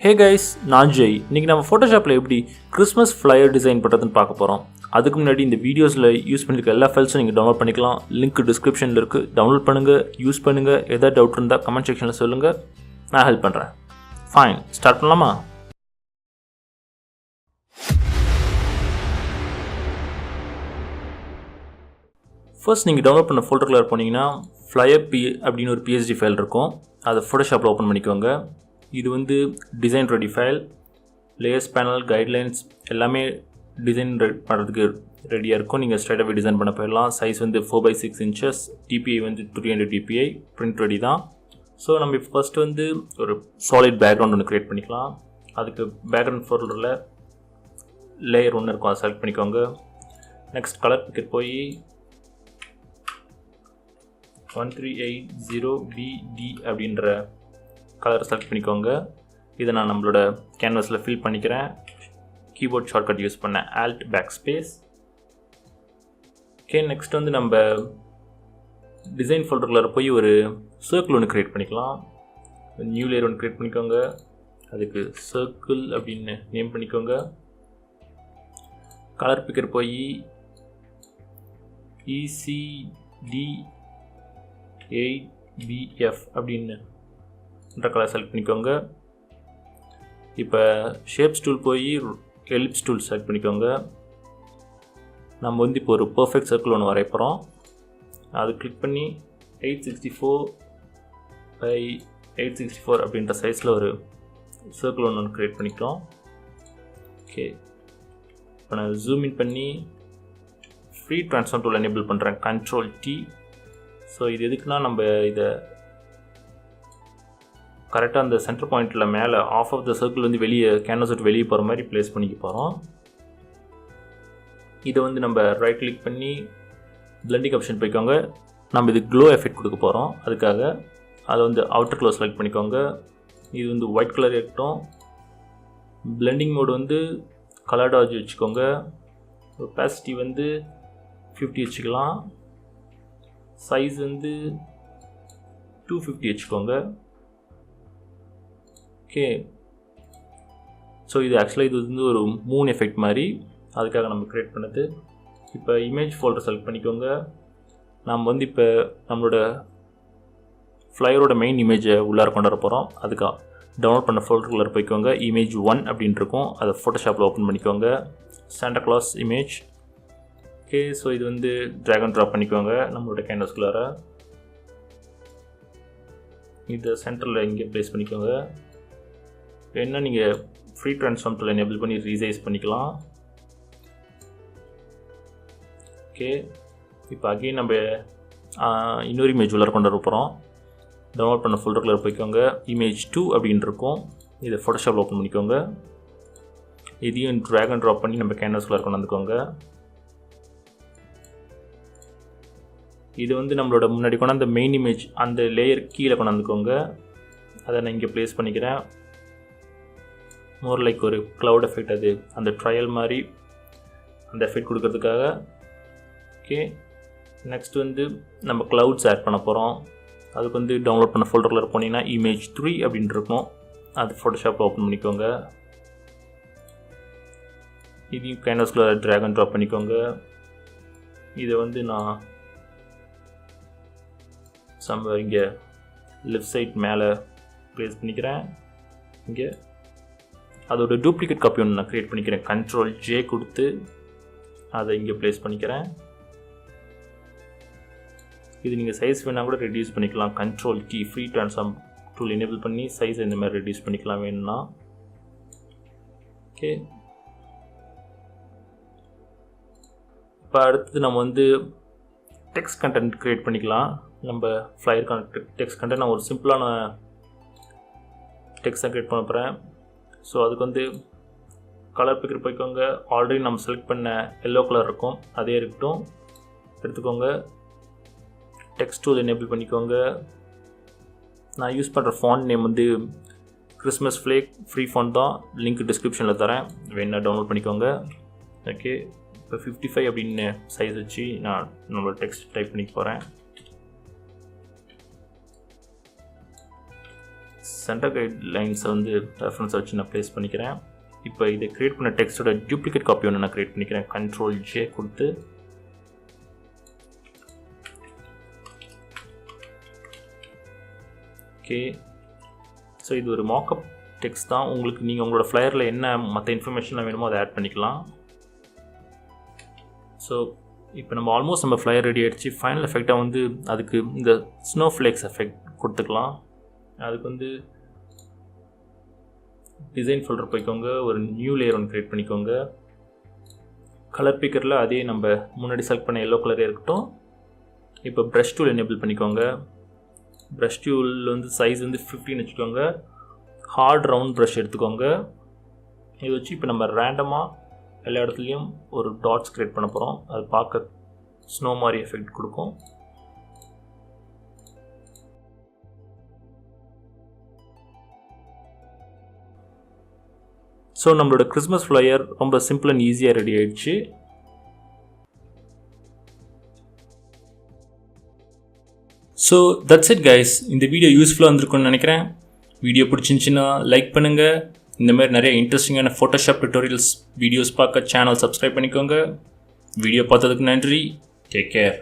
Hey guys, நான் ஜெய். இன்னைக்கு நம்ம ஃபோட்டோஷாப்பில் எப்படி கிறிஸ்மஸ் ஃப்ளையர் டிசைன் பண்ணுறதுன்னு பார்க்க போகிறோம். அதுக்கு முன்னாடி இந்த வீடியோஸில் யூஸ் பண்ணியிருக்க எல்லா ஃபைல்ஸும் நீங்கள் டவுன்லோட் பண்ணிக்கலாம். லிங்க் டிஸ்கிரிப்ஷனில் இருக்குது. டவுன்லோட் பண்ணுங்கள், யூஸ் பண்ணுங்கள். எதாவது டவுட் இருந்தால் கமெண்ட் செக்ஷனில் சொல்லுங்கள், நான் ஹெல்ப் பண்ணுறேன். ஃபைன், ஸ்டார்ட் பண்ணலாமா? ஃபர்ஸ்ட் நீங்கள் டவுன்லோட் பண்ண ஃபோல்டரில் போனீங்கன்னா ஃப்ளையர் அப்படின்னு ஒரு பிஎஸ்டி ஃபைல் இருக்கும். அதை ஃபோட்டோஷாப்பில் ஓப்பன் பண்ணிக்கோங்க. இது வந்து design ready file, layers panel, guidelines எல்லாமே டிசைன் பண்ணுறதுக்கு ரெடியாக இருக்கும். நீங்கள் ஸ்ட்ரைட்டாகவே டிசைன் பண்ண போயிடலாம். சைஸ் வந்து 4x6 inches, டிபிஐ வந்து 300 dpi, பிரிண்ட் ரெடி தான். ஸோ நம்ம இப்போ ஃபஸ்ட்டு வந்து ஒரு சாலிட் பேக்ரவுண்ட் ஒன்று க்ரியேட் பண்ணிக்கலாம். அதுக்கு பேக்ரவுண்ட் ஃபோல்டரில் லேயர் ஒன்று இருக்கும், அதை செலக்ட் பண்ணிக்கோங்க. நெக்ஸ்ட் கலர் பிக்கெட் போய் 1380BD அப்படின்ற கலர் செலக்ட் பண்ணிக்கோங்க. இதை நான் நம்மளோட கேன்வாஸில் ஃபில் பண்ணிக்கிறேன். கீபோர்ட் ஷார்ட்கட் யூஸ் பண்ணேன், Alt Backspace. ஓகே, நெக்ஸ்ட் வந்து நம்ம டிசைன் ஃபோல்டரில் போய் ஒரு சர்க்கிள் ஒன்று க்ரியேட் பண்ணிக்கலாம். நியூ லேயர் ஒன்று க்ரியேட் பண்ணிக்கோங்க. அதுக்கு சர்க்கிள் அப்படின்னு நேம் பண்ணிக்கோங்க. கலர் பிக்கர் போய் ECD8BF அப்படின்னு கலர் செலக்ட் பண்ணிக்கோங்க. இப்போ ஷேப்ஸ் டூல் போய் எலிப்ஸ் டூல் செலக்ட் பண்ணிக்கோங்க. நம்ம வந்து இப்போ ஒரு பர்ஃபெக்ட் சர்க்கிள் ஒன்று வரைப்போகிறோம். அது கிளிக் பண்ணி 864x864 அப்படின்ற சைஸில் ஒரு சர்க்கிள் ஒன்று க்ரியேட் பண்ணிக்கிறோம். ஓகே, இப்போ நான் ஜூம் இன் பண்ணி ஃப்ரீ ட்ரான்ஸ்ஃபார்ம் டூல் எனேபிள் பண்ணுறேன், Ctrl+T. ஸோ இது எதுக்குன்னா நம்ம இதை கரெக்டாக அந்த சென்டர் பாயிண்டில் மேலே ஆஃப் ஆஃப் த சர்க்கிள் வந்து வெளியே கேன்வாஸ் விட்டு வெளியே போகிற மாதிரி ப்ளேஸ் பண்ணிக்க போகிறோம். இதை வந்து நம்ம ரைட் கிளிக் பண்ணி பிளெண்டிங் ஆப்ஷன் போய்க்கோங்க. நம்ம இது க்ளோ எஃபெக்ட் கொடுக்க போகிறோம். அதுக்காக அதை வந்து அவுட்டர் க்ளோ செலக்ட் பண்ணிக்கோங்க. இது வந்து ஒயிட் கலர் இருக்கட்டும். பிளெண்டிங் மோடு வந்து கலர் டாஜ் வச்சுக்கோங்க. ஒபாசிட்டி வந்து 50 வச்சுக்கலாம். சைஸ் வந்து 250 வச்சுக்கோங்க. ஓகே, ஸோ இது ஆக்சுவலாக இது வந்து ஒரு மூன் எஃபெக்ட் மாதிரி, அதுக்காக நம்ம க்ரியேட் பண்ணது. இப்போ இமேஜ் ஃபோல்டர் செலக்ட் பண்ணிக்கோங்க. நம்ம வந்து இப்போ நம்மளோட ஃப்ளையரோட மெயின் இமேஜை உள்ளார கொண்டு வர போகிறோம். அதுக்காக டவுன்லோட் பண்ண ஃபோல்டருக்குள்ளே போய்க்கோங்க. இமேஜ் 1 அப்படின்னு இருக்கும், அதை ஃபோட்டோஷாப்பில் ஓப்பன் பண்ணிக்கோங்க. Santa Claus image. Okay, so இது வந்து ட்ராக் அண்ட் ட்ராப் பண்ணிக்கோங்க நம்மளோட கேன்வாஸ்குள்ளார. இதை சென்டரில் இங்கே ப்ளேஸ் பண்ணிக்கோங்க. வேணுன்னா நீங்கள் ஃப்ரீ ட்ரான்ஸ்ஃபார்ம் டூல் எனேபிள் பண்ணி ரீசைஸ் பண்ணிக்கலாம். ஓகே, இப்போ அகெயின் நம்ம இன்னொரு இமேஜ் உள்ளார கொண்டு வர போகிறோம். டவுன்லோட் பண்ண ஃபோல்டருக்குள்ளே போய்க்கோங்க. இமேஜ் 2 அப்படின்னு இருக்கும், இதை ஃபோட்டோஷாப்பில் ஓப்பன் பண்ணிக்கோங்க. இதையும் ட்ராக் அண்ட் ட்ராப் பண்ணி நம்ம கேன்வாஸ்குள்ளார கொண்டு வந்துக்கோங்க. இது வந்து நம்மளோட முன்னாடி கொண்டு அந்த மெயின் இமேஜ் அந்த லேயர் கீழே கொண்டு வந்துக்கோங்க. அதை நான் இங்கே ப்ளேஸ் பண்ணிக்கிறேன். மோர் லைக் ஒரு க்ளவுட் எஃபெக்ட், அது அந்த ட்ரையல் மாதிரி அந்த எஃபெக்ட் கொடுக்கறதுக்காக. ஓகே, நெக்ஸ்ட் வந்து நம்ம க்ளவுட்ஸ் ஆட் பண்ண போகிறோம். அதுக்கு வந்து டவுன்லோட் பண்ண ஃபோல்டரில் போனீங்கன்னா இமேஜ் 3 அப்படின்னு இருக்கும், அது ஃபோட்டோஷாப்பில் ஓப்பன் பண்ணிக்கோங்க. இதையும் கேன்வாஸ்குள்ளே ட்ராக் அண்ட் ட்ராப் பண்ணிக்கோங்க. இதை வந்து நான் இங்கே லெஃப்ட் சைட் மேலே ப்ளேஸ் பண்ணிக்கிறேன். இங்கே அதோட டூப்ளிகேட் காப்பி ஒன்று நான் க்ரியேட் பண்ணிக்கிறேன். Ctrl+J கொடுத்து அதை இங்கே ப்ளேஸ் பண்ணிக்கிறேன். இது நீங்கள் சைஸ் வேணால் கூட ரெடியூஸ் பண்ணிக்கலாம். Ctrl+T free transform tool enable பண்ணி சைஸை இந்த மாதிரி ரெடியூஸ் பண்ணிக்கலாம் வேணும்னா. ஓகே, இப்போ அடுத்தது நம்ம வந்து டெக்ஸ்ட் கண்டென்ட் க்ரியேட் பண்ணிக்கலாம். நம்ம ஃப்ளையருக்கான டெக்ஸ்ட் கண்டென்ட் நான் ஒரு சிம்பிளான டெக்ஸ்ட்டாக க்ரியேட் பண்ண போகிறேன். ஸோ அதுக்கு வந்து கலர் பிக்கர் போய்க்கோங்க. ஆல்ரெடி நம்ம செலக்ட் பண்ண எல்லோ கலர் இருக்கும், அதே இருக்கட்டும், எடுத்துக்கோங்க. டெக்ஸ்ட் டூல் எனேபிள் பண்ணிக்கோங்க. நான் யூஸ் பண்ணுற ஃபாண்ட் நேம் வந்து கிறிஸ்மஸ் ஃப்ளேக் ஃப்ரீ ஃபாண்ட் தான், லிங்க் டிஸ்கிரிப்ஷனில் தரேன், வேணா டவுன்லோட் பண்ணிக்கோங்க. ஓகே, இப்போ 55 அப்படின்னு சைஸ் வச்சு நான் நம்மளோட டெக்ஸ்ட் டைப் பண்ணிக்க போகிறேன். சென்டர் கைட்லைன்ஸை வந்து ரெஃபரன்ஸை வச்சு நான் ப்ளேஸ் பண்ணிக்கிறேன். இப்போ இதை க்ரியேட் பண்ண டெக்ஸ்ட்டோட டூப்ளிகேட் காப்பி ஒன்று நான் க்ரியேட் பண்ணிக்கிறேன். Ctrl+J கொடுத்து ஓகே. ஸோ இது ஒரு மார்க்அப் டெக்ஸ்ட் தான். உங்களுக்கு நீங்கள் உங்களோட ஃப்ளையரில் என்ன மற்ற இன்ஃபர்மேஷன்லாம் வேணுமோ அதை ஆட் பண்ணிக்கலாம். ஸோ இப்போ நம்ம ஆல்மோஸ்ட் நம்ம ஃப்ளையர் ரெடி ஆகிடுச்சு. ஃபைனல் எஃபெக்டாக வந்து அதுக்கு இந்த ஸ்னோஃப்ளேக்ஸ் எஃபெக்ட் கொடுத்துக்கலாம். அதுக்கு வந்து டிசைன் ஃபோல்டர் போய்க்கோங்க, ஒரு நியூ லேயர் ஒன்று க்ரியேட் பண்ணிக்கோங்க. கலர் பிக்கரில் அதே நம்ம முன்னாடி செலக்ட் பண்ண எல்லோ கலரே இருக்கட்டும். இப்போ ப்ரஷ் டூல் எனேபிள் பண்ணிக்கோங்க. ப்ரஷ் டூல் வந்து சைஸ் வந்து 15 வச்சுக்கோங்க. ஹார்ட் ரவுண்ட் ப்ரஷ் எடுத்துக்கோங்க. இதை வச்சு இப்போ நம்ம ரேண்டமாக எல்லா இடத்துலையும் ஒரு டாட்ஸ் க்ரியேட் பண்ண போகிறோம். அது பார்க்க ஸ்னோ மாதிரி எஃபெக்ட் கொடுக்கும். ஸோ நம்மளோட கிறிஸ்மஸ் ஃப்ளையர் ரொம்ப சிம்பிள் அண்ட் ஈஸியாக ரெடி ஆகிடுச்சு. So that's it guys. இந்த வீடியோ யூஸ்ஃபுல்லாக இருந்திருக்கும்னு நினைக்கிறேன். வீடியோ பிடிச்சிருந்துச்சின்னா லைக் பண்ணுங்கள். இந்த மாதிரி நிறைய இன்ட்ரெஸ்டிங்கான ஃபோட்டோஷாப் டுட்டோரியல்ஸ் வீடியோஸ் பார்க்க சேனல் சப்ஸ்கிரைப் பண்ணிக்கோங்க. வீடியோ பார்த்ததுக்கு நன்றி. Take care.